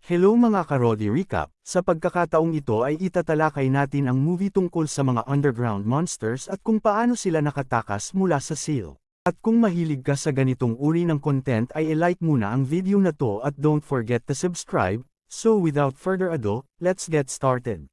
Hello mga ka-Rodi Recap, sa pagkakataong ito ay itatalakay natin ang movie tungkol sa mga underground monsters at kung paano sila nakatakas mula sa seal. At kung mahilig ka sa ganitong uri ng content ay i-like muna ang video na to at don't forget to subscribe. So without further ado, let's get started.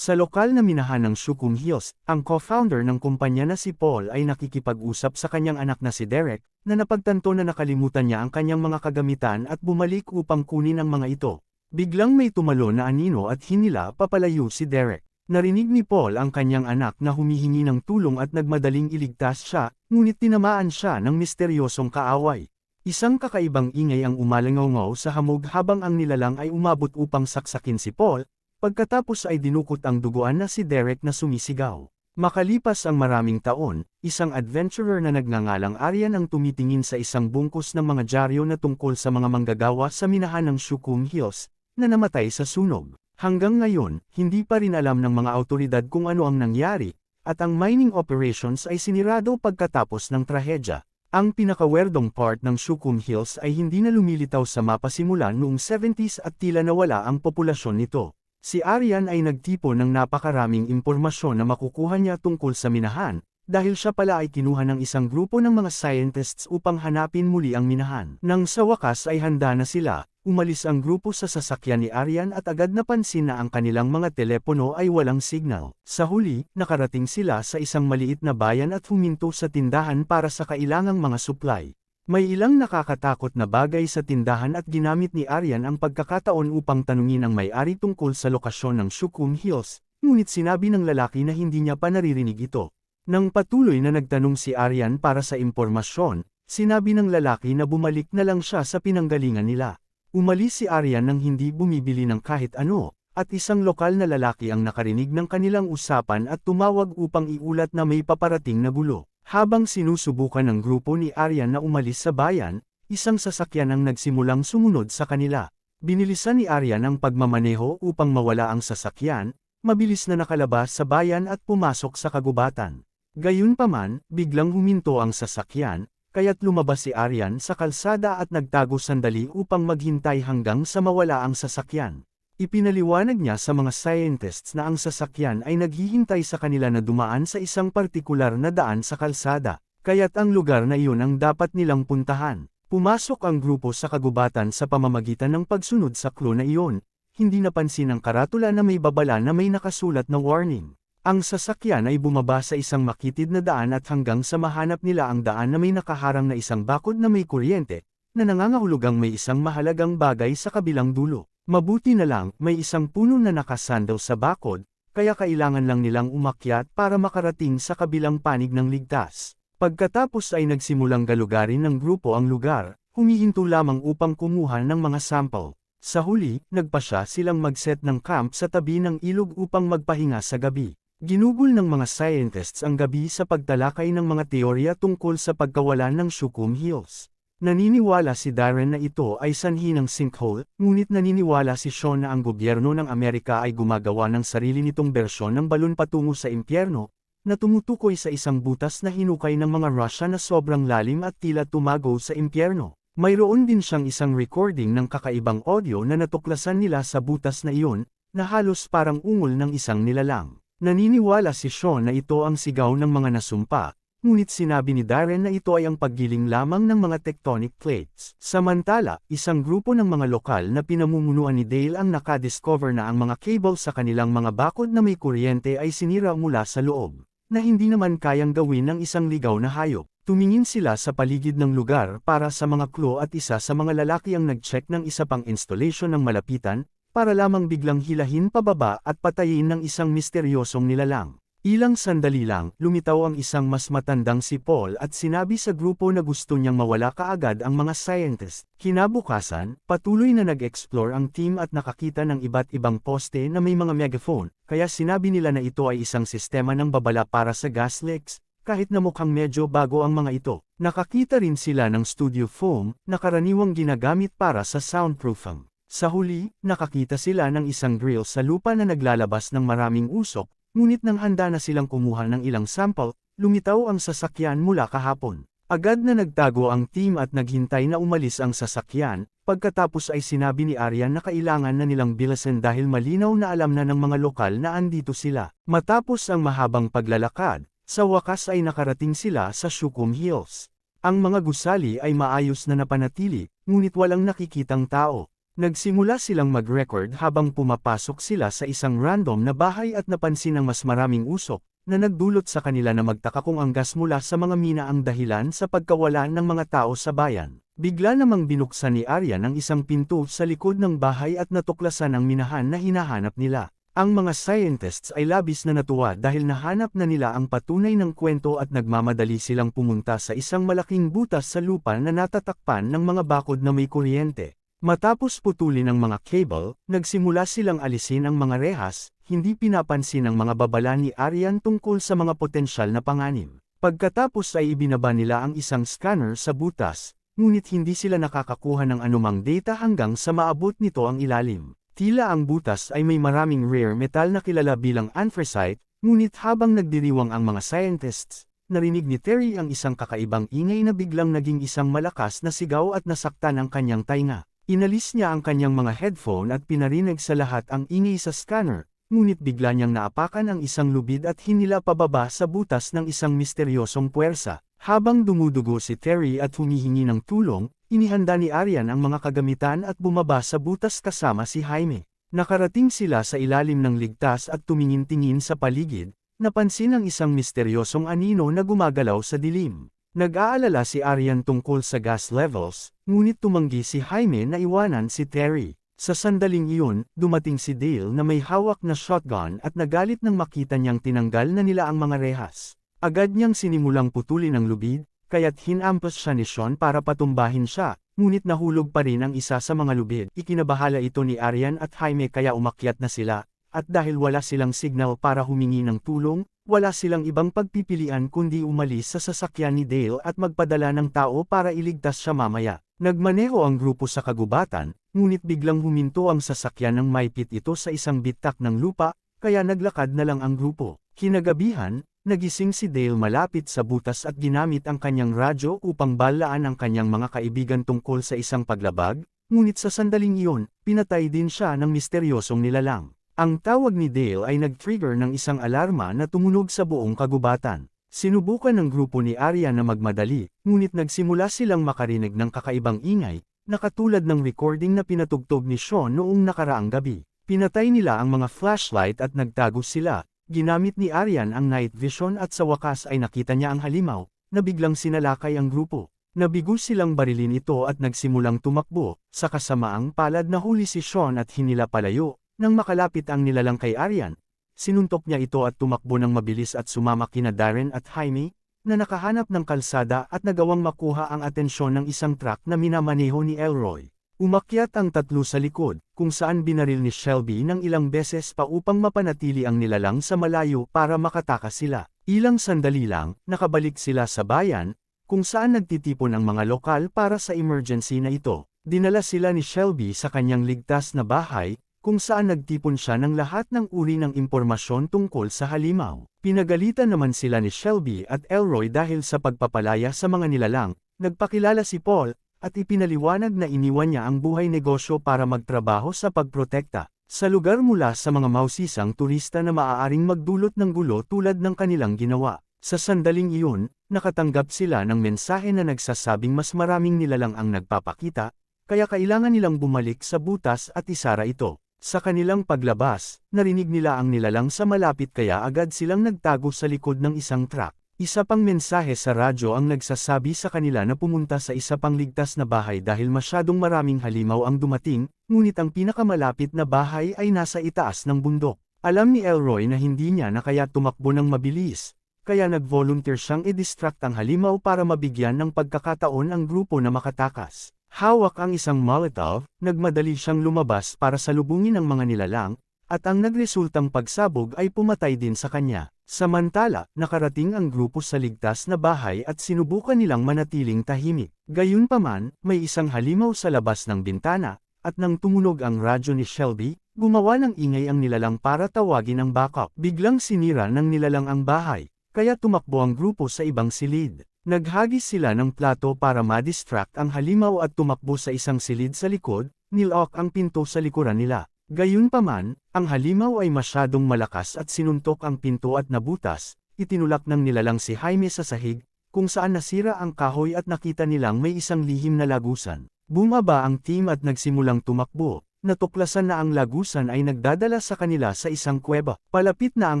Sa lokal na minahan ng Shukung Hills, ang co-founder ng kumpanya na si Paul ay nakikipag-usap sa kanyang anak na si Derek, na napagtanto na nakalimutan niya ang kanyang mga kagamitan at bumalik upang kunin ang mga ito. Biglang may tumalon na anino at hinila papalayo si Derek. Narinig ni Paul ang kanyang anak na humihingi ng tulong at nagmadaling iligtas siya, ngunit tinamaan siya ng misteryosong kaaway. Isang kakaibang ingay ang umalangaw sa hamog habang ang nilalang ay umabot upang saksakin si Paul. Pagkatapos ay dinukot ang duguan na si Derek na sumisigaw. Makalipas ang maraming taon, isang adventurer na nagngangalang Aryan ang tumitingin sa isang bungkus ng mga dyaryo na tungkol sa mga manggagawa sa minahan ng Shukung Hills, na namatay sa sunog. Hanggang ngayon, hindi pa rin alam ng mga awtoridad kung ano ang nangyari, at ang mining operations ay sinirado pagkatapos ng trahedya. Ang pinakawerdong part ng Shukung Hills ay hindi na lumilitaw sa mapa simula noong 70s at tila nawala ang populasyon nito. Si Aryan ay nagtipon ng napakaraming impormasyon na makukuha niya tungkol sa minahan, dahil siya pala ay kinuha ng isang grupo ng mga scientists upang hanapin muli ang minahan. Nang sa wakas ay handa na sila, umalis ang grupo sa sasakyan ni Aryan at agad napansin na ang kanilang mga telepono ay walang signal. Sa huli, nakarating sila sa isang maliit na bayan at huminto sa tindahan para sa kailangang mga supply. May ilang nakakatakot na bagay sa tindahan at ginamit ni Aryan ang pagkakataon upang tanungin ang may-ari tungkol sa lokasyon ng Shukung Hills, ngunit sinabi ng lalaki na hindi niya pa naririnig ito. Nang patuloy na nagtanong si Aryan para sa impormasyon, sinabi ng lalaki na bumalik na lang siya sa pinanggalingan nila. Umalis si Aryan nang hindi bumibili ng kahit ano, at isang lokal na lalaki ang nakarinig ng kanilang usapan at tumawag upang iulat na may paparating na gulo. Habang sinusubukan ng grupo ni Aryan na umalis sa bayan, isang sasakyan ang nagsimulang sumunod sa kanila. Binilisan ni Aryan ang pagmamaneho upang mawala ang sasakyan, mabilis na nakalabas sa bayan at pumasok sa kagubatan. Gayunpaman, biglang huminto ang sasakyan, kaya't lumabas si Aryan sa kalsada at nagtago sandali upang maghintay hanggang sa mawala ang sasakyan. Ipinaliwanag niya sa mga scientists na ang sasakyan ay naghihintay sa kanila na dumaan sa isang partikular na daan sa kalsada, kaya't ang lugar na iyon ang dapat nilang puntahan. Pumasok ang grupo sa kagubatan sa pamamagitan ng pagsunod sa clue na iyon, hindi napansin ang karatula na may babala na may nakasulat na warning. Ang sasakyan ay bumaba sa isang makitid na daan at hanggang sa mahanap nila ang daan na may nakaharang na isang bakod na may kuryente, na nangangahulugang may isang mahalagang bagay sa kabilang dulo. Mabuti na lang, may isang puno na nakasandaw sa bakod, kaya kailangan lang nilang umakyat para makarating sa kabilang panig ng ligtas. Pagkatapos ay nagsimulang galugarin ng grupo ang lugar, humihinto lamang upang kumuha ng mga sample. Sa huli, nagpasya silang mag-set ng camp sa tabi ng ilog upang magpahinga sa gabi. Ginugol ng mga scientists ang gabi sa pagtalakay ng mga teorya tungkol sa pagkawalan ng Shukung Hills. Naniniwala si Darren na ito ay sanhi ng sinkhole, ngunit naniniwala si Sean na ang gobyerno ng Amerika ay gumagawa ng sarili nitong bersyon ng balon patungo sa impyerno, na tumutukoy sa isang butas na hinukay ng mga Russia na sobrang lalim at tila tumago sa impyerno. Mayroon din siyang isang recording ng kakaibang audio na natuklasan nila sa butas na iyon, na halos parang ungol ng isang nilalang. Naniniwala si Sean na ito ang sigaw ng mga nasumpa, ngunit sinabi ni Darren na ito ay ang paggiling lamang ng mga tectonic plates. Samantala, isang grupo ng mga lokal na pinamumunuan ni Dale ang nakadiscover na ang mga cable sa kanilang mga bakod na may kuryente ay sinira mula sa loob, na hindi naman kayang gawin ng isang ligaw na hayop. Tumingin sila sa paligid ng lugar para sa mga clue at isa sa mga lalaki ang nag-check ng isa pang installation ng malapitan, para lamang biglang hilahin pababa at patayin ng isang misteryosong nilalang. Ilang sandali lang, lumitaw ang isang mas matandang si Paul at sinabi sa grupo na gusto niyang mawala kaagad ang mga scientist. Kinabukasan, patuloy na nag-explore ang team at nakakita ng iba't ibang poste na may mga megaphone, kaya sinabi nila na ito ay isang sistema ng babala para sa gas leaks, kahit na mukhang medyo bago ang mga ito. Nakakita rin sila ng studio foam, na karaniwang ginagamit para sa soundproofing. Sa huli, nakakita sila ng isang drill sa lupa na naglalabas ng maraming usok, ngunit nang handa na silang kumuha ng ilang sample, lumitaw ang sasakyan mula kahapon. Agad na nagtago ang team at naghintay na umalis ang sasakyan, pagkatapos ay sinabi ni Aryan na kailangan na nilang bilasan dahil malinaw na alam na ng mga lokal na andito sila. Matapos ang mahabang paglalakad, sa wakas ay nakarating sila sa Sukhum Hills. Ang mga gusali ay maayos na napanatili, ngunit walang nakikitang tao. Nagsimula silang mag-record habang pumapasok sila sa isang random na bahay at napansin ang mas maraming usok, na nagdulot sa kanila na magtaka kung ang gas mula sa mga mina ang dahilan sa pagkawala ng mga tao sa bayan. Bigla namang binuksan ni Aryan ang isang pinto sa likod ng bahay at natuklasan ang minahan na hinahanap nila. Ang mga scientists ay labis na natuwa dahil nahanap na nila ang patunay ng kwento at nagmamadali silang pumunta sa isang malaking butas sa lupa na natatakpan ng mga bakod na may kuryente. Matapos putulin ang mga cable, nagsimula silang alisin ang mga rehas, hindi pinapansin ang mga babala ni Aryan tungkol sa mga potensyal na panganib. Pagkatapos ay ibinaba nila ang isang scanner sa butas, ngunit hindi sila nakakakuha ng anumang data hanggang sa maabot nito ang ilalim. Tila ang butas ay may maraming rare metal na kilala bilang anthracite, ngunit habang nagdiriwang ang mga scientists, narinig ni Terry ang isang kakaibang ingay na biglang naging isang malakas na sigaw at nasaktan ang kanyang tainga. Inalis niya ang kanyang mga headphone at pinarinig sa lahat ang ingay sa scanner, ngunit bigla niyang naapakan ang isang lubid at hinila pababa sa butas ng isang misteryosong puwersa. Habang dumudugo si Terry at humihingi ng tulong, inihanda ni Aryan ang mga kagamitan at bumaba sa butas kasama si Jaime. Nakarating sila sa ilalim ng ligtas at tumingin-tingin sa paligid, napansin ang isang misteryosong anino na gumagalaw sa dilim. Nag-aalala si Aryan tungkol sa gas levels, ngunit tumanggi si Jaime na iwanan si Terry. Sa sandaling iyon, dumating si Dale na may hawak na shotgun at nagalit nang makita niyang tinanggal na nila ang mga rehas. Agad niyang sinimulang putulin ang lubid, kaya't hinampas siya ni Sean para patumbahin siya, ngunit nahulog pa rin ang isa sa mga lubid. Ikinabahala ito ni Aryan at Jaime kaya umakyat na sila, at dahil wala silang signal para humingi ng tulong, wala silang ibang pagpipilian kundi umalis sa sasakyan ni Dale at magpadala ng tao para iligtas siya mamaya. Nagmaneho ang grupo sa kagubatan, ngunit biglang huminto ang sasakyan nang maipit ito sa isang bitak ng lupa, kaya naglakad na lang ang grupo. Kinagabihan, nagising si Dale malapit sa butas at ginamit ang kanyang radyo upang balaan ang kanyang mga kaibigan tungkol sa isang paglabag, ngunit sa sandaling iyon, pinatay din siya ng misteryosong nilalang. Ang tawag ni Dale ay nag-trigger ng isang alarma na tumunog sa buong kagubatan. Sinubukan ng grupo ni Aryan na magmadali, ngunit nagsimula silang makarinig ng kakaibang ingay, na katulad ng recording na pinatugtog ni Sean noong nakaraang gabi. Pinatay nila ang mga flashlight at nagtago sila. Ginamit ni Aryan ang night vision at sa wakas ay nakita niya ang halimaw, na biglang sinalakay ang grupo. Nabigo silang barilin ito at nagsimulang tumakbo, sa kasamaang palad na huli si Sean at hinila palayo. Nang makalapit ang nilalang kay Aryan, sinuntok niya ito at tumakbo ng mabilis at sumama kina Darren at Jaime, na nakahanap ng kalsada at nagawang makuha ang atensyon ng isang truck na minamaneho ni Elroy. Umakyat ang tatlo sa likod, kung saan binaril ni Shelby ng ilang beses pa upang mapanatili ang nilalang sa malayo para makatakas sila. Ilang sandali lang, nakabalik sila sa bayan, kung saan nagtitipon ang mga lokal para sa emergency na ito. Dinala sila ni Shelby sa kanyang ligtas na bahay, kung saan nagtipon siya ng lahat ng uri ng impormasyon tungkol sa halimaw. Pinagalitan naman sila ni Shelby at Elroy dahil sa pagpapalaya sa mga nilalang, nagpakilala si Paul, at ipinaliwanag na iniwan niya ang buhay negosyo para magtrabaho sa pagprotekta sa lugar mula sa mga mausisang turista na maaaring magdulot ng gulo tulad ng kanilang ginawa. Sa sandaling iyon, nakatanggap sila ng mensahe na nagsasabing mas maraming nilalang ang nagpapakita, kaya kailangan nilang bumalik sa butas at isara ito. Sa kanilang paglabas, narinig nila ang nilalang sa malapit kaya agad silang nagtago sa likod ng isang truck. Isa pang mensahe sa radyo ang nagsasabi sa kanila na pumunta sa isa pang ligtas na bahay dahil masyadong maraming halimaw ang dumating, ngunit ang pinakamalapit na bahay ay nasa itaas ng bundok. Alam ni Elroy na hindi niya na kaya tumakbo ng mabilis, kaya nag-volunteer siyang i-distract ang halimaw para mabigyan ng pagkakataon ang grupo na makatakas. Hawak ang isang Molotov, nagmadali siyang lumabas para salubungin ang mga nilalang, at ang nagresultang pagsabog ay pumatay din sa kanya. Samantala, nakarating ang grupo sa ligtas na bahay at sinubukan nilang manatiling tahimik. Gayunpaman, may isang halimaw sa labas ng bintana, at nang tumunog ang radyo ni Shelby, gumawa ng ingay ang nilalang para tawagin ang backup. Biglang sinira ng nilalang ang bahay, kaya tumakbo ang grupo sa ibang silid. Naghagis sila ng plato para ma-distract ang halimaw at tumakbo sa isang silid sa likod, nilock ang pinto sa likuran nila. Gayunpaman, ang halimaw ay masyadong malakas at sinuntok ang pinto at nabutas, itinulak ng nilalang si Jaime sa sahig, kung saan nasira ang kahoy at nakita nilang may isang lihim na lagusan. Bumaba ang team at nagsimulang tumakbo. Natuklasan na ang lagusan ay nagdadala sa kanila sa isang kuweba. Palapit na ang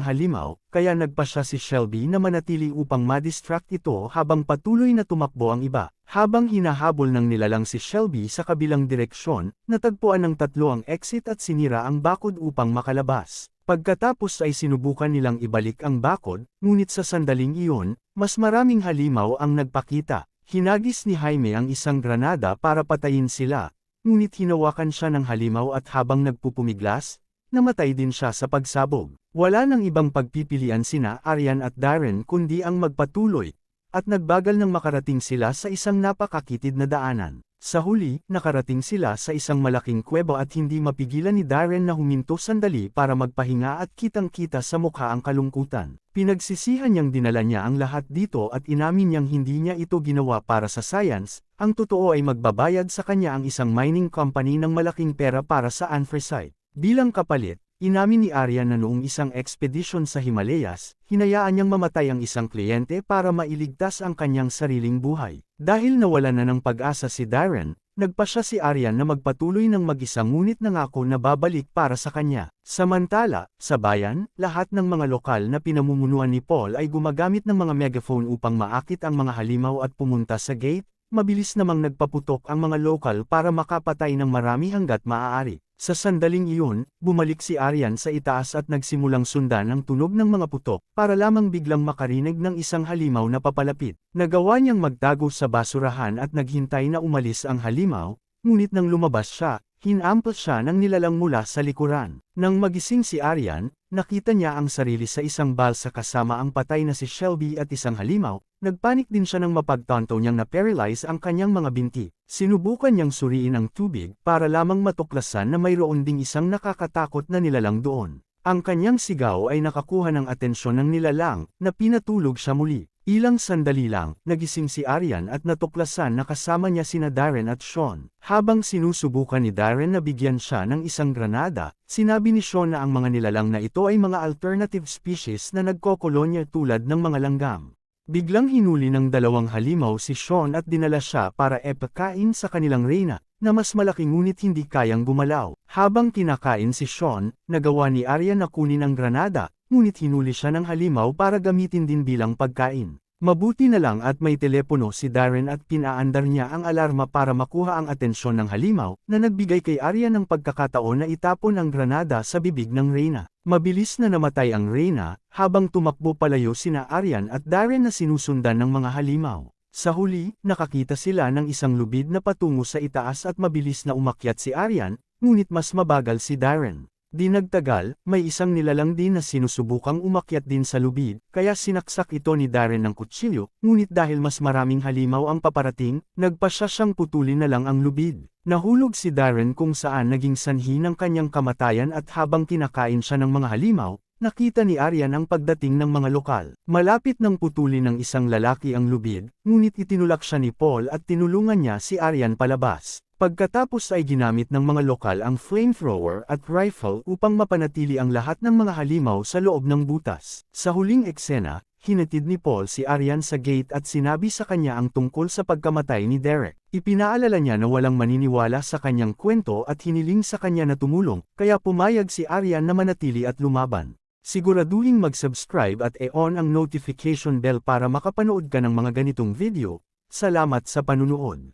halimaw, kaya nagpasya si Shelby na manatili upang ma-distract ito habang patuloy na tumakbo ang iba. Habang hinahabol ng nilalang si Shelby sa kabilang direksyon, natagpuan ng tatlo ang exit at sinira ang bakod upang makalabas. Pagkatapos ay sinubukan nilang ibalik ang bakod, ngunit sa sandaling iyon, mas maraming halimaw ang nagpakita. Hinagis ni Jaime ang isang granada para patayin sila. Ngunit hinawakan siya ng halimaw at habang nagpupumiglas, namatay din siya sa pagsabog. Wala nang ibang pagpipilian sina Aryan at Darren kundi ang magpatuloy, at nagbagal nang makarating sila sa isang napakakitid na daanan. Sa huli, nakarating sila sa isang malaking kuweba at hindi mapigilan ni Darren na huminto sandali para magpahinga at kitang-kita sa mukha ang kalungkutan. Pinagsisihan niyang dinala niya ang lahat dito at inamin niyang hindi niya ito ginawa para sa science, ang totoo ay magbabayad sa kanya ang isang mining company ng malaking pera para sa anthracite. Bilang kapalit, inamin ni Aryan na noong isang expedition sa Himalayas, hinayaan niyang mamatay ang isang kliyente para mailigtas ang kanyang sariling buhay. Dahil nawalan na ng pag-asa si Darren, nagpasya si Aryan na magpatuloy ng mag-isa ngunit nangako na babalik para sa kanya. Samantala, sa bayan, lahat ng mga lokal na pinamumunuan ni Paul ay gumagamit ng mga megaphone upang maakit ang mga halimaw at pumunta sa gate. Mabilis namang nagpaputok ang mga lokal para makapatay ng marami hanggat maaari. Sa sandaling iyon, bumalik si Aryan sa itaas at nagsimulang sundan ang tunog ng mga putok, para lamang biglang makarinig ng isang halimaw na papalapit. Nagawa niyang magtago sa basurahan at naghintay na umalis ang halimaw, ngunit nang lumabas siya, hinampal siya ng nilalang mula sa likuran. Nang magising si Aryan, nakita niya ang sarili sa isang balsa kasama ang patay na si Shelby at isang halimaw. Nagpanik din siya nang mapagtanto niyang na-paralyze ang kanyang mga binti. Sinubukan niyang suriin ang tubig para lamang matuklasan na mayroon ding isang nakakatakot na nilalang doon. Ang kanyang sigaw ay nakakuha ng atensyon ng nilalang, na pinatulog siya muli. Ilang sandali lang, nagising si Aryan at natuklasan na kasama niya sina Darren at Sean. Habang sinusubukan ni Darren na bigyan siya ng isang granada, sinabi ni Sean na ang mga nilalang na ito ay mga alternative species na nagkokolonya tulad ng mga langgam. Biglang hinuli ng dalawang halimaw si Sean at dinala siya para ipakain sa kanilang reyna, na mas malaki ngunit hindi kayang gumalaw. Habang kinakain si Sean, nagawa ni Aryan na kunin ang granada, ngunit hinuli siya ng halimaw para gamitin din bilang pagkain. Mabuti na lang at may telepono si Darren at pinaandar niya ang alarma para makuha ang atensyon ng halimaw, na nagbigay kay Aryan ng pagkakataon na itapon ang granada sa bibig ng reyna. Mabilis na namatay ang reyna, habang tumakbo palayo sina Aryan at Darren na sinusundan ng mga halimaw. Sa huli, nakakita sila ng isang lubid na patungo sa itaas at mabilis na umakyat si Aryan, ngunit mas mabagal si Darren. Di nagtagal, may isang nilalang din na sinusubukang umakyat din sa lubid, kaya sinaksak ito ni Darren ng kutsilyo, ngunit dahil mas maraming halimaw ang paparating, nagpasya siyang putulin na lang ang lubid. Nahulog si Darren kung saan naging sanhi ng kanyang kamatayan at habang kinakain siya ng mga halimaw, nakita ni Aryan ang pagdating ng mga lokal. Malapit nang putulin ng isang lalaki ang lubid, ngunit itinulak siya ni Paul at tinulungan niya si Aryan palabas. Pagkatapos ay ginamit ng mga lokal ang flamethrower at rifle upang mapanatili ang lahat ng mga halimaw sa loob ng butas. Sa huling eksena, hinatid ni Paul si Aryan sa gate at sinabi sa kanya ang tungkol sa pagkamatay ni Derek. Ipinaalala niya na walang maniniwala sa kanyang kwento at hiniling sa kanya na tumulong, kaya pumayag si Aryan na manatili at lumaban. Siguraduhin mag-subscribe at i-on ang notification bell para makapanood ka ng mga ganitong video. Salamat sa panunood.